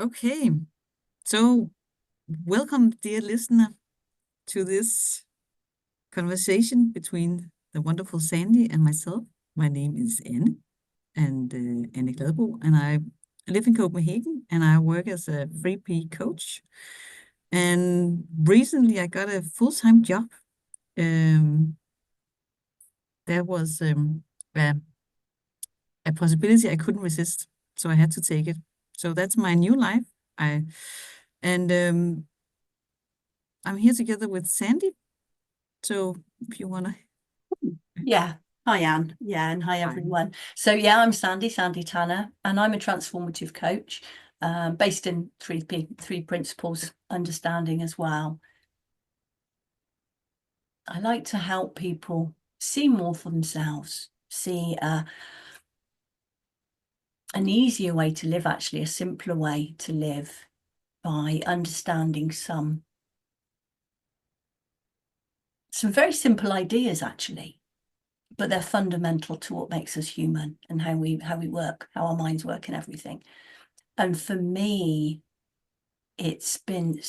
Okay, so welcome, dear listener, to this conversation between the wonderful Sandy and myself. My name is Anne, and Anne Gladbo, and I live in Copenhagen, and I work as a 3P coach. And recently, I got a full-time job. Um, that was a possibility I couldn't resist, so I had to take it. So that's my new life. I and I'm here together with Sandy. So if you want to. Yeah. Hi, Anne. Yeah, and hi, Hi. everyone. So, yeah, I'm Sandy Tanner, and I'm a transformative coach based in three principles understanding as well. I like to help people see more for themselves, see an easier way to live, actually, a simpler way to live by understanding some very simple ideas, actually, but they're fundamental to what makes us human and how we work, how our minds work and everything. And for me, it's had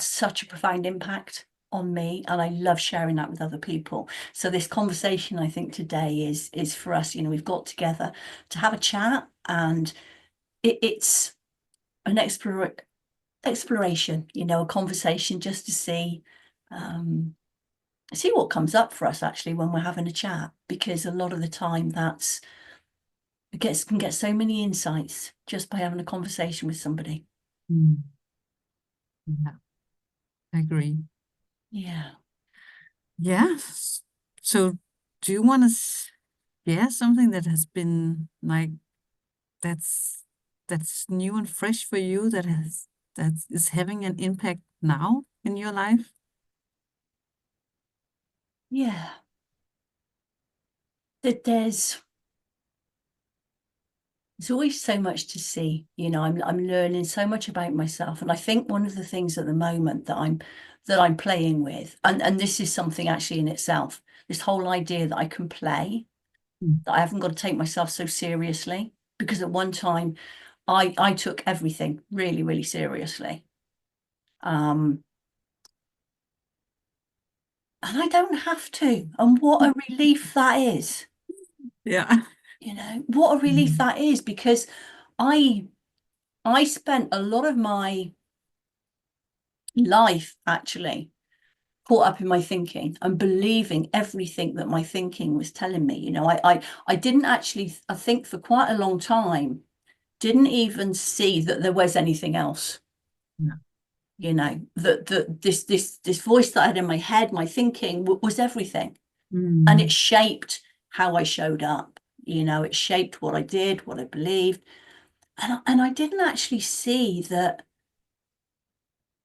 such a profound impact on me, and I love sharing that with other people. So this conversation, I think, today is for us. We've got together to have a chat, and it's an exploration, a conversation just to see what comes up for us actually when we're having a chat, because a lot of the time can get so many insights just by having a conversation with somebody. Mm, yeah, I agree. Yeah. Yeah. So do you want to share something that has been like that's that's new and fresh for you that is having an impact now in your life? Yeah. That there's always so much to see. I'm learning so much about myself, and I think one of the things at the moment that I'm playing with, and this is something actually in itself, this whole idea that I can play, Mm. that I haven't got to take myself so seriously, because at one time I took everything really, really seriously. And I don't have to. And what a relief that is. Yeah. What a relief Mm. that is, because I I spent a lot of my life actually caught up in my thinking and believing everything that my thinking was telling me. I didn't actually, I think for quite a long time, didn't even see that there was anything else. Yeah. That this voice that I had in my head, my thinking was everything. And it Mm. shaped how I showed up. It shaped what I did, what I believed. And I didn't actually see that,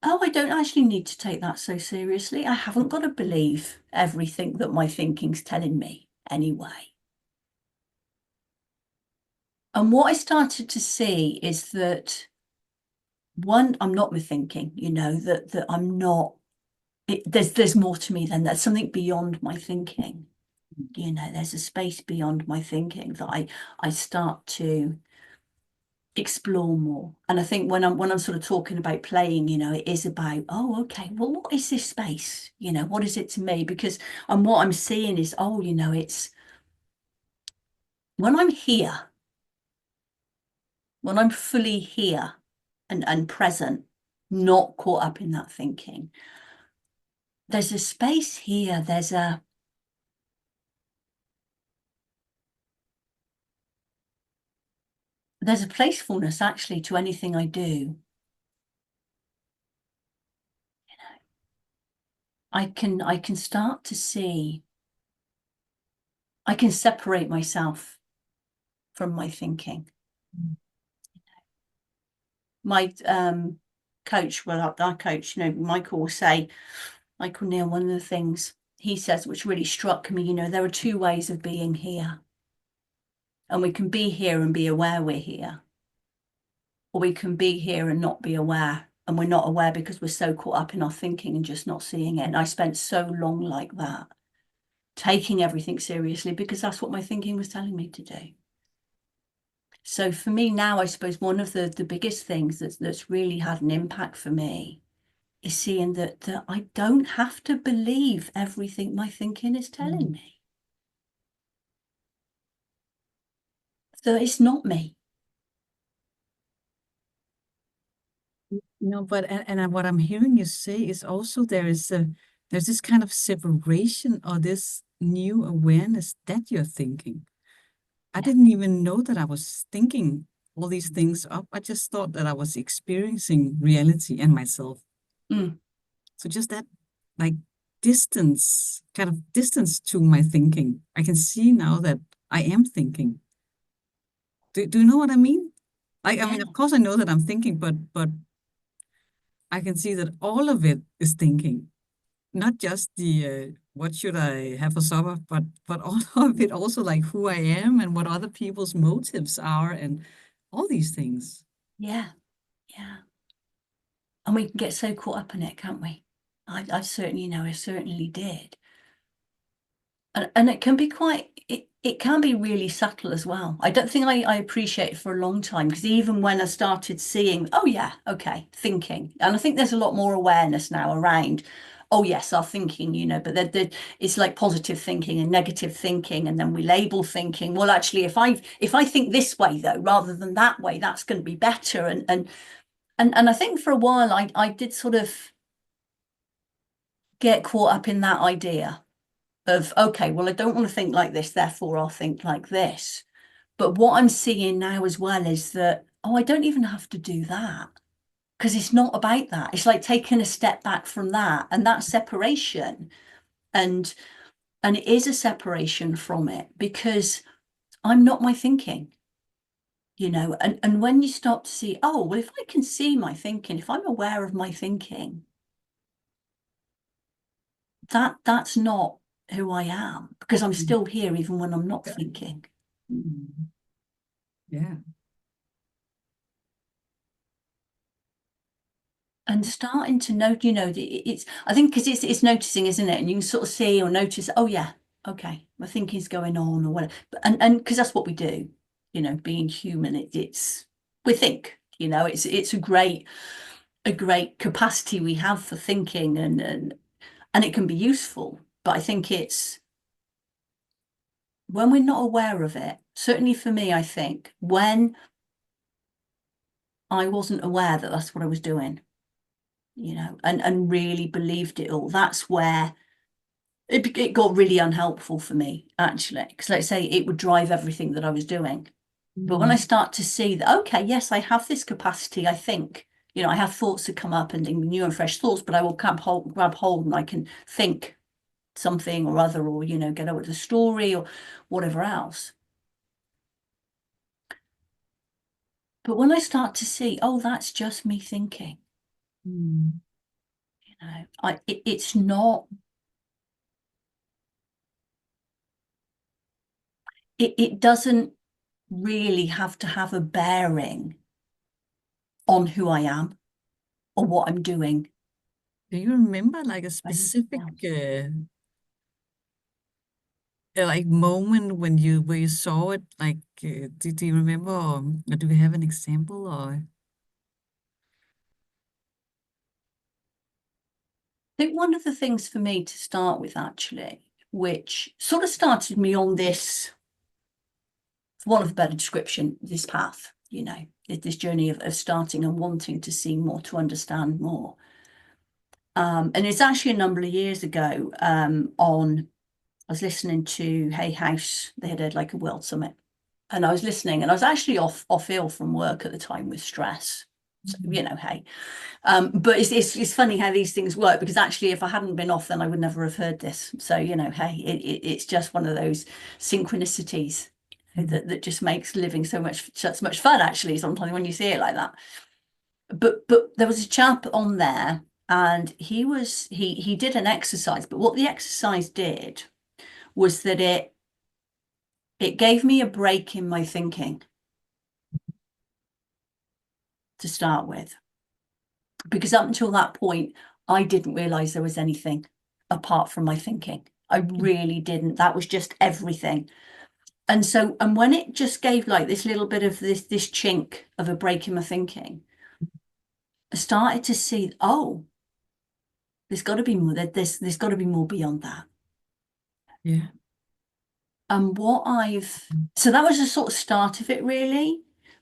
oh, I don't actually need to take that so seriously. I haven't got to believe everything that my thinking's telling me anyway. And what I started to see is that, one, I'm not my thinking, that I'm not, there's more to me than that. Something beyond my thinking. There's a space beyond my thinking that I start to explore more. And I think when I'm sort of talking about playing, it is about, oh, okay, well, what is this space? What is it to me? Because and what I'm seeing is, oh, it's when I'm here, when I'm fully here and present, not caught up in that thinking. There's a space here, there's a playfulness actually to anything I do. I can start to see, I can separate myself from my thinking. My coach, well, our coach, Michael will say, Michael Neal, one of the things he says, which really struck me, there are two ways of being here. And we can be here and be aware we're here. Or we can be here and not be aware. And we're not aware because we're so caught up in our thinking and just not seeing it. And I spent so long like that, taking everything seriously because that's what my thinking was telling me to do. So for me now, I suppose one of the biggest things that's really had an impact for me is seeing that I don't have to believe everything my thinking is telling me. That it's not me. No, but and what I'm hearing you say is also there's this kind of separation or this new awareness that you're thinking. I Yeah. didn't even know that I was thinking all these things up. I just thought that I was experiencing reality and myself. Mm. So just that like distance, kind of distance to my thinking. I can see now that I am thinking. Do you know what I mean? Like, I Yeah. mean, of course I know that I'm thinking, but I can see that all of it is thinking, not just the what should I have for supper, but all of it also like who I am and what other people's motives are and all these things. Yeah. Yeah. And we can get so caught up in it, can't we? I certainly know I certainly did. And it can be it can be really subtle as well. I don't think I appreciate it for a long time, because even when I started seeing, oh yeah, okay, thinking, and I think there's a lot more awareness now around, oh yes, our thinking, but it's like positive thinking and negative thinking, and then we label thinking. Well, actually, if I think this way though, rather than that way, that's going to be better. And I think for a while I did sort of get caught up in that idea of, okay, well, I don't want to think like this, therefore I'll think like this. But what I'm seeing now as well is that, oh, I don't even have to do that, because it's not about that. It's like taking a step back from that and that separation. And it is a separation from it, because I'm not my thinking, and when you start to see, oh, well, if I can see my thinking, if I'm aware of my thinking, that's not who I am, because I'm Mm. still here even when I'm not Yeah. thinking. Mm. Yeah. And starting to note, it's, I think, because it's noticing, isn't it? And you can sort of see or notice, oh yeah, okay, my thinking's going on or whatever. And because that's what we do, being human, it's we think, it's a great capacity we have for thinking, and it can be useful. But I think it's when we're not aware of it, certainly for me, I think when I wasn't aware that that's what I was doing, and really believed it all, that's where it got really unhelpful for me, actually, because, let's say, it would drive everything that I was doing. But when I Mm. start to see that, okay, yes, I have this capacity, I think, I have thoughts that come up, and new and fresh thoughts, but I will grab hold, and I can think something or other, or, get out with a story or whatever else. But when I start to see, oh, that's just me thinking, Mm. it's not, it doesn't really have to have a bearing on who I am or what I'm doing. Do you remember like a Anything specific else. like moment when you where you saw it? Like, do you remember, or do we have an example? Or I think one of the things for me to start with, actually, which sort of started me on this, for want of a better description, this path, this journey of starting and wanting to see more, to understand more. And it's actually a number of years ago, I was listening to Hay House. They had like a World Summit, and I was listening, and I was actually off ill from work at the time with stress. So, Mm. hey. But it's funny how these things work, because actually, if I hadn't been off, then I would never have heard this. So, hey, it's just one of those synchronicities Mm. that just makes living so much fun, actually, sometimes when you see it like that. But there was a chap on there, and he did an exercise, but what the exercise did was that it gave me a break in my thinking to start with, because up until that point, I didn't realize there was anything apart from my thinking. I really didn't. That was just everything. And when it just gave like this little bit of this chink of a break in my thinking, I started to see, oh, there's got to be more. There's got to be more beyond that. Yeah. And so that was the sort of start of it, really.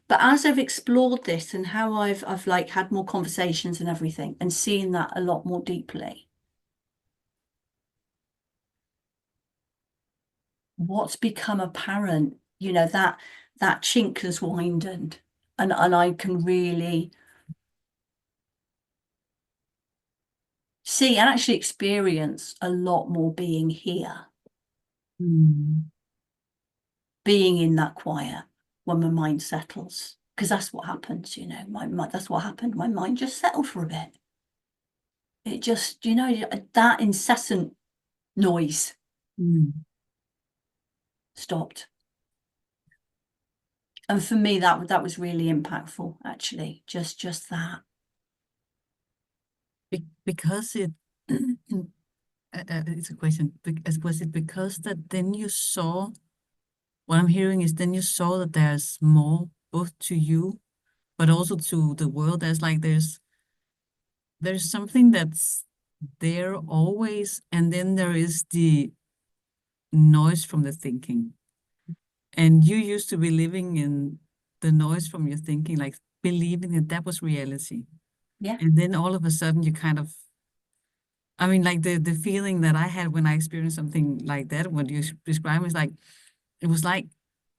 But as I've explored this and how I've like had more conversations and everything, and seeing that a lot more deeply, what's become apparent, that chink has widened, and I can really see and actually experience a lot more being here, Mm. being in that quiet when my mind settles. Because that's what happens, that's what happened. My mind just settled for a bit. It just, that incessant noise Mm. stopped. And for me, that was really impactful, actually. Just that. Because it it's a question. Was it because that then you saw, what I'm hearing is then you saw that there's more both to you, but also to the world. There's something that's there always, and then there is the noise from the thinking. And you used to be living in the noise from your thinking, like believing that that was reality. Yeah. And then all of a sudden you kind of, I mean, like the feeling that I had when I experienced something like that, what you describe is like, it was like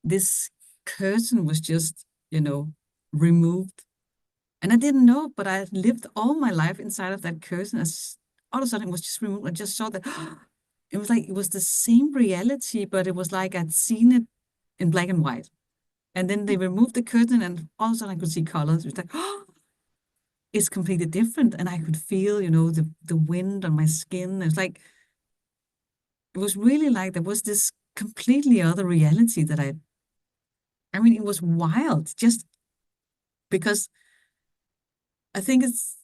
this curtain was just, removed. And I didn't know, but I lived all my life inside of that curtain. As all of a sudden it was just removed. I just saw that it was like it was the same reality, but it was like I'd seen it in black and white. And then they removed the curtain, and all of a sudden I could see colors. It was like, oh, it's completely different. And I could feel, the wind on my skin. It was really like there was this completely other reality that I mean, it was wild just because I think it's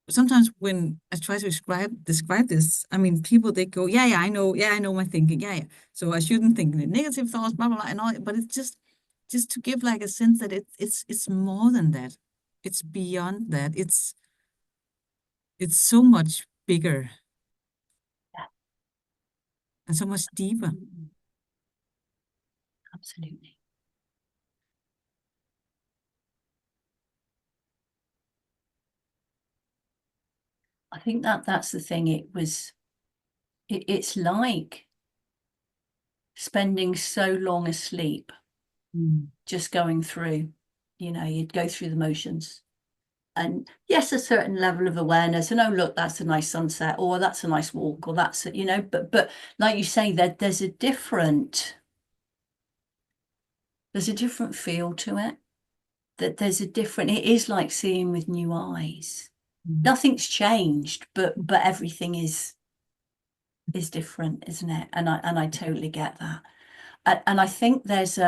sometimes when I try to describe this, I mean, people they go, yeah, I know my thinking, yeah. So I shouldn't think the negative thoughts, blah blah blah, and all. But it's just to give like a sense that it's more than that. It's beyond that. It's so much bigger Yeah. and so much deeper. Absolutely. I think that's the thing. It's like spending so long asleep, Mm. just going through, you'd go through the motions. And yes, a certain level of awareness, and oh look, that's a nice sunset, or that's a nice walk, or but like you say, that there's a different feel to it. That it is like seeing with new eyes. Mm. Nothing's changed, but everything is different, isn't it? And I totally get that. And I think there's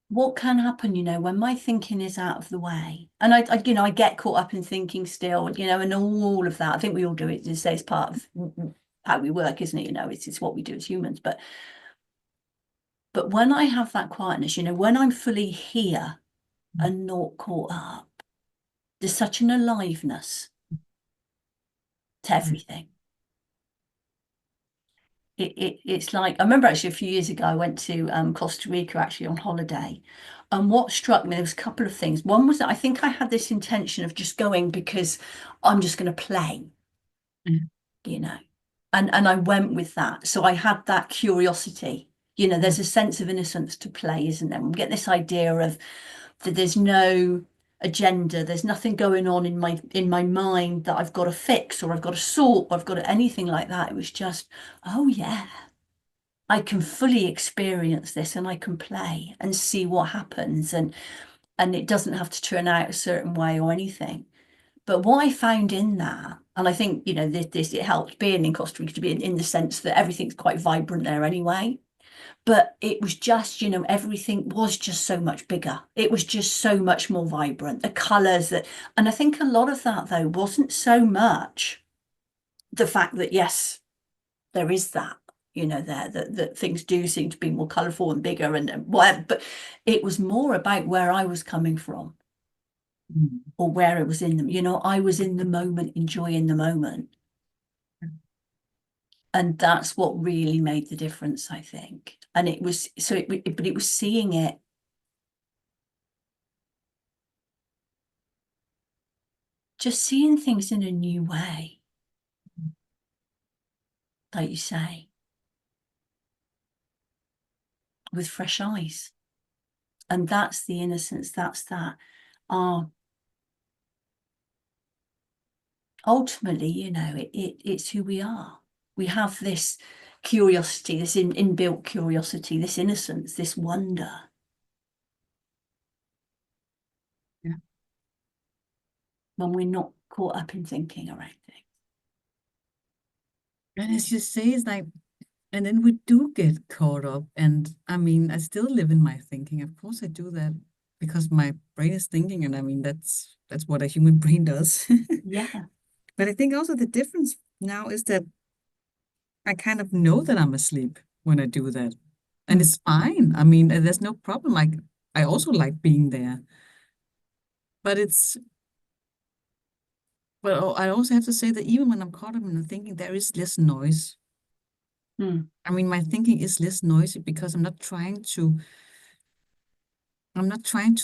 what can happen, when my thinking is out of the way, and I get caught up in thinking still, and all of that. I think we all do it. As say, it's part of how we work, isn't it? It's what we do as humans. But when I have that quietness, when I'm fully here and not caught up, there's such an aliveness to everything. It's like, I remember actually a few years ago, I went to Costa Rica actually on holiday. And what struck me, there was a couple of things. One was that I think I had this intention of just going because I'm just going to play, Mm. you know. And I went with that. So I had that curiosity. There's a sense of innocence to play, isn't there? We get this idea of that there's no agenda, there's nothing going on in my mind that I've got to fix or I've got to sort or I've got to anything like that. It was just, oh yeah, I can fully experience this and I can play and see what happens, and it doesn't have to turn out a certain way or anything. But what I found in that, and I think, this it helped being in Costa Rica to be in the sense that everything's quite vibrant there anyway. But it was just, everything was just so much bigger. It was just so much more vibrant. The colours and I think a lot of that though wasn't so much the fact that, yes, there is that, that things do seem to be more colourful and bigger and whatever. But it was more about where I was coming from Mm. or where it was in them. I was in the moment, enjoying the moment. And that's what really made the difference, I think. And it was but it was seeing it, just seeing things in a new way, like you say, with fresh eyes. And that's the innocence, that's that. Ah, ultimately, it's who we are. We have this curiosity, this inbuilt curiosity, this innocence, this wonder. Yeah. When we're not caught up in thinking around things. And as you say, it's like, and then we do get caught up. And I mean, I still live in my thinking. Of course, I do that because my brain is thinking, and I mean, that's what a human brain does. Yeah. But I think also the difference now is that I kind of know that I'm asleep when I do that. And Mm. it's fine. I mean, there's no problem. Like, I also like being there. But I also have to say that even when I'm caught up in the thinking, there is less noise. Mm. I mean, my thinking is less noisy because I'm not trying to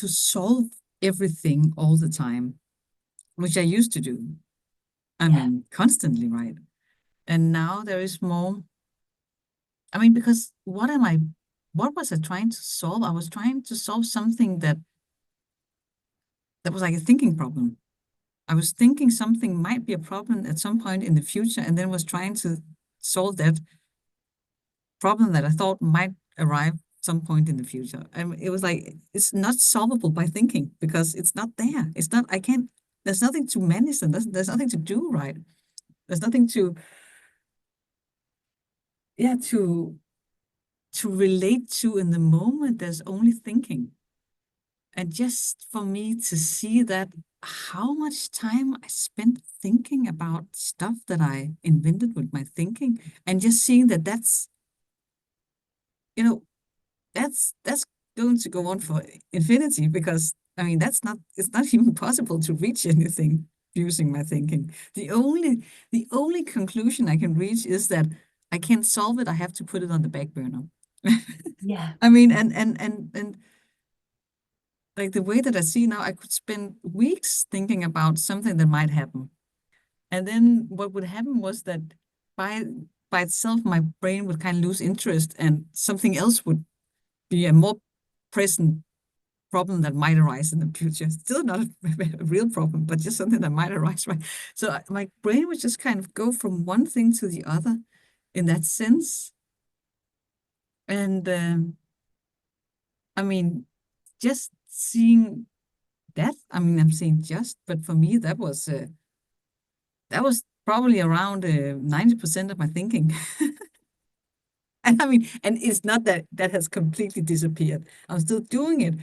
solve everything all the time, which I used to do. I Yeah. mean, constantly, right? And now there is more. I mean, because what was I trying to solve? I was trying to solve something that was like a thinking problem. I was thinking something might be a problem at some point in the future, and then was trying to solve that problem that I thought might arrive some point in the future. And it was like, it's not solvable by thinking because it's not there. It's not, I can't, there's nothing to manage and there's nothing to do, right? There's nothing yeah, to relate to in the moment. There's only thinking. And just for me to see that how much time I spent thinking about stuff that I invented with my thinking, and just seeing that you know, that's going to go on for infinity because I mean it's not even possible to reach anything using my thinking. The only conclusion I can reach is that I can't solve it. I have to put it on the back burner. Yeah. I mean, and like the way that I see now, I could spend weeks thinking about something that might happen. And then what would happen was that by by itself, my brain would kind of lose interest and something else would be a more present problem that might arise in the future. Still not a real problem, but just something that might arise, right? So my brain would just kind of go from one thing to the other in that sense. And I mean, just seeing that, I mean, I'm saying just, but for me, that was probably around 90% of my thinking. And I mean, and it's not that that has completely disappeared. I'm still doing it.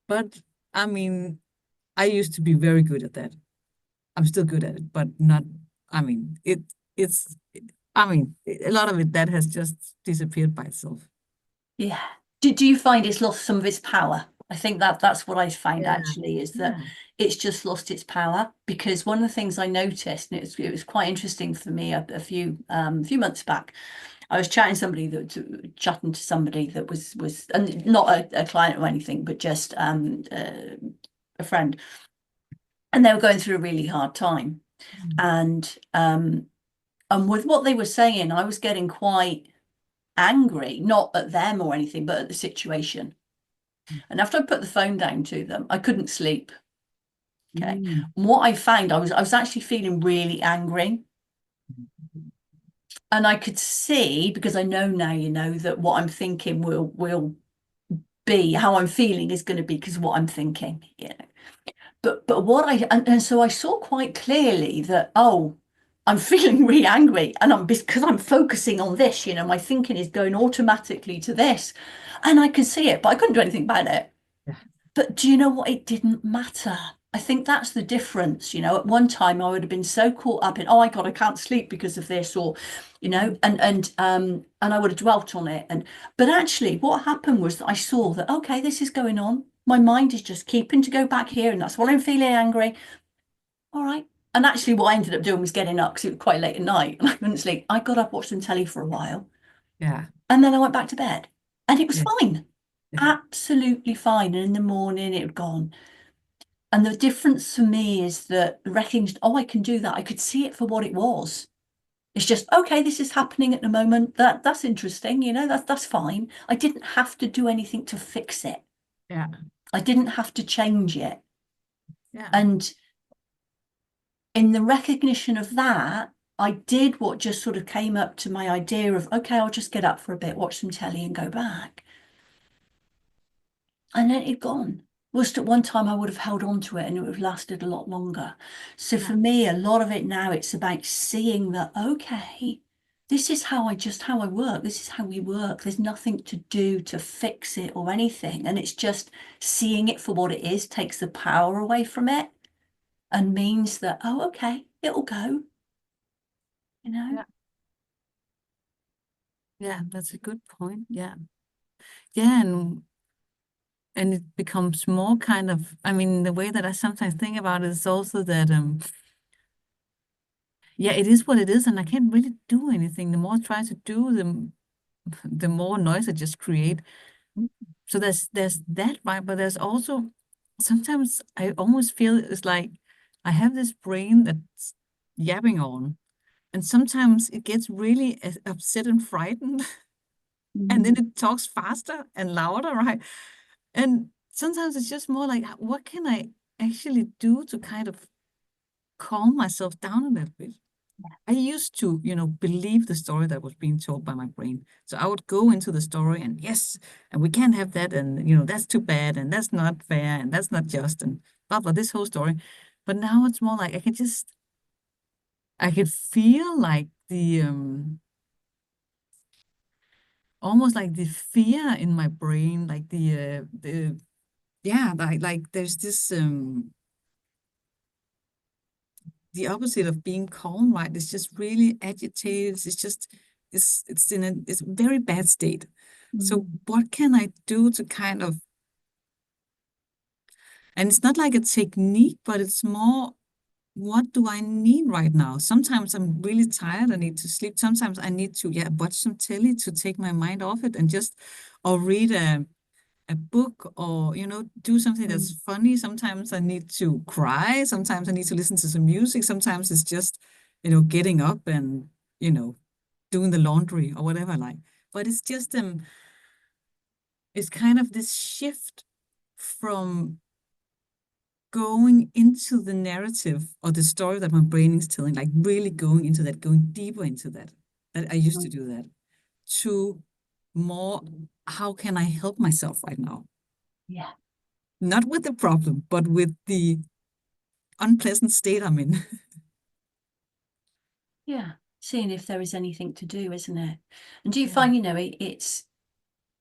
But I mean, I used to be very good at that. I'm still good at it, but not, I mean, it's, I mean, a lot of it that has just disappeared by itself. Yeah. Do you find it's lost some of its power? I think that's what I find Yeah, actually is that yeah. it's just lost its power because one of the things I noticed, and it was quite interesting for me a few months back. I was chatting to somebody that was and not a client or anything, but just a friend, and they were going through a really hard time, Mm. and with what they were saying, I was getting quite angry, not at them or anything, but at the situation. And after I put the phone down to them, I couldn't sleep. Okay. Mm. And what I found, I was actually feeling really angry. And I could see, because I know now, that what I'm thinking will be how I'm feeling is going to be because what I'm thinking. But what and so I saw quite clearly that, oh, I'm feeling really angry and I'm because I'm focusing on this, my thinking is going automatically to this. And I could see it, but I couldn't do anything about it. Yeah. But do you know what? It didn't matter I think that's the difference. At one time I would have been so caught up in, oh my God, I can't sleep because of this, or, Mm. and I would have dwelt on it. But actually what happened was that I saw that, okay, this is going on. My mind is just keeping to go back here, and that's what I'm feeling angry. All right. And actually what I ended up doing was getting up because it was quite late at night and I couldn't sleep. I got up, watched some telly for a while, Yeah, and then I went back to bed. And it was yeah, fine. yeah, Absolutely fine. And in the morning it had gone. And the difference for me is that the recognition, oh, I can do that. I could see it for what it was. It's just, okay, this is happening at the moment. That's interesting, that's fine. I didn't have to do anything to fix it. yeah, I didn't have to change it. yeah, And in the recognition of that, I did what just sort of came up to my idea of, okay, I'll just get up for a bit, watch some telly and go back. And then it'd gone. Whilst at one time I would have held on to it and it would have lasted a lot longer. So yeah, for me, a lot of it now, it's about seeing that, okay, this is how I work. This is how we work. There's nothing to do to fix it or anything. And it's just seeing it for what it is takes the power away from it and means that, oh, okay, it'll go, you know? yeah, yeah. That's a good point. Yeah, yeah, and it becomes more kind of. I mean, the way that I sometimes think about it is also that yeah, it is what it is, and I can't really do anything. The more I try to do, the more noise I just create. So there's that right, but there's also sometimes I almost feel it's like I have this brain that's yapping on, and sometimes it gets really upset and frightened, and then Mm. it talks faster and louder, right? And sometimes it's just more like, what can I actually do to kind of calm myself down a little bit? I used to, believe the story that was being told by my brain. So I would go into the story and yes, and we can't have that, and that's too bad, and that's not fair, and that's not just, and blah blah, this whole story. But now it's more like I could feel like the almost like the fear in my brain, like the yeah, like there's this the opposite of being calm, right? It's just really agitated. It's just it's a very bad state. So Mm. what can I do to kind of, and it's not like a technique, but it's more, what do I need right now? Sometimes I'm really tired. I need to sleep. Sometimes I need to, yeah, watch some telly to take my mind off it and just, or read a book, or do something that's Mm. funny. Sometimes I need to cry. Sometimes I need to listen to some music. Sometimes it's just getting up and you know doing the laundry or whatever, like. But it's just it's kind of this shift from going into the narrative or the story that my brain is telling, like really going into that, going deeper into that I used to Mm. do that, to more, how can I help myself right now? Yeah. Not with the problem, but with the unpleasant state I'm in. Yeah. Seeing if there is anything to do, isn't it? And do you Yeah. find, it's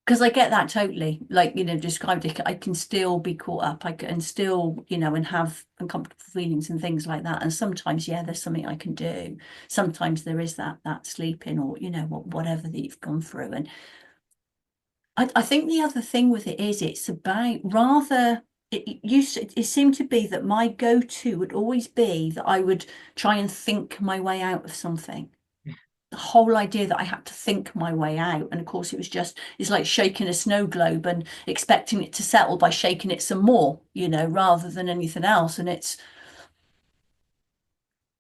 because I get that totally, like, described it, I can still be caught up. I can still, and have uncomfortable feelings and things like that. And sometimes, yeah, there's something I can do. Sometimes there is that sleeping or, whatever that you've gone through. And I think the other thing with it is it's about rather it seemed to be that my go-to would always be that I would try and think my way out of something. The whole idea that I had to think my way out. And of course it's like shaking a snow globe and expecting it to settle by shaking it some more, rather than anything else.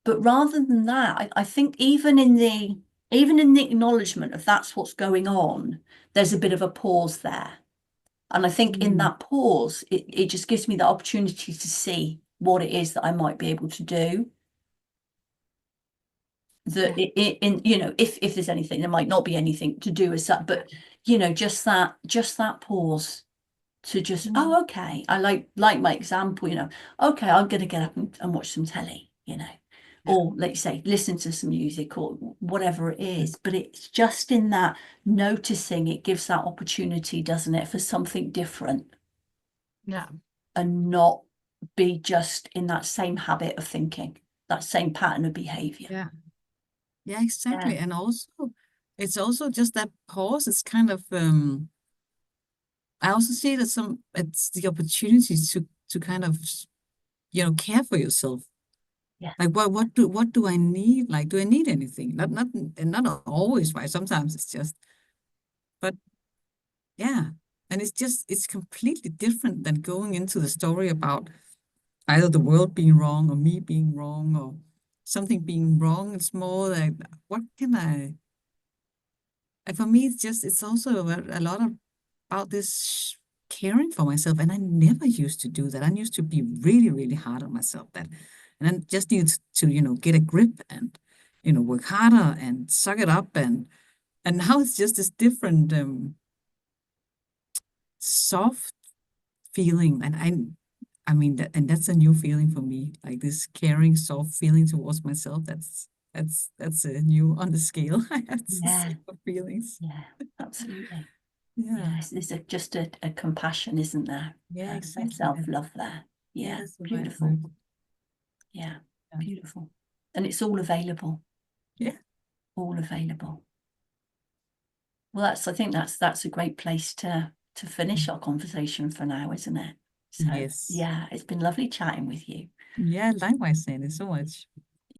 But rather than that, I think even in the acknowledgement of that's what's going on, there's a bit of a pause there. And I think in Mm. that pause, it just gives me the opportunity to see what it is that I might be able to do. That Yeah. if there's anything, there might not be anything to do as such, but just that pause to just, Mm. oh, okay. I like my example, okay, I'm gonna get up and watch some telly, Yeah. or like you say, listen to some music or whatever it is. But it's just in that noticing, it gives that opportunity, doesn't it, for something different Yeah. and not be just in that same habit of thinking, that same pattern of behavior. Yeah. Yeah, exactly. Yeah. And also, it's also just that pause. It's kind of I also see it as it's the opportunity to kind of, care for yourself. Yeah. Like what do I need? Like, do I need anything? Not and not always, right? Sometimes it's just, but yeah. And it's completely different than going into the story about either the world being wrong or me being wrong or something being wrong. It's more like, what can I, and for me, it's also a lot about this caring for myself. And I never used to do that. I used to be really, really hard on myself and I just needed to, get a grip and, work harder and suck it up. And now it's just this different, soft feeling. And I mean and that's a new feeling for me, like this caring, soft feeling towards myself. That's a new on the scale, I have to Yeah. say, for feelings. Yeah. Absolutely. Yeah. Yes, there's just a compassion, isn't there? Yeah, A exactly. self-love there. Yeah, Yeah, that's the right beautiful. word. Yeah, Yeah. beautiful. And it's all available, Yeah. all available. Well, I think that's a great place to finish our conversation for now, isn't it? So Yes. yeah, it's been lovely chatting with you. Yeah, likewise, Sandy, so much.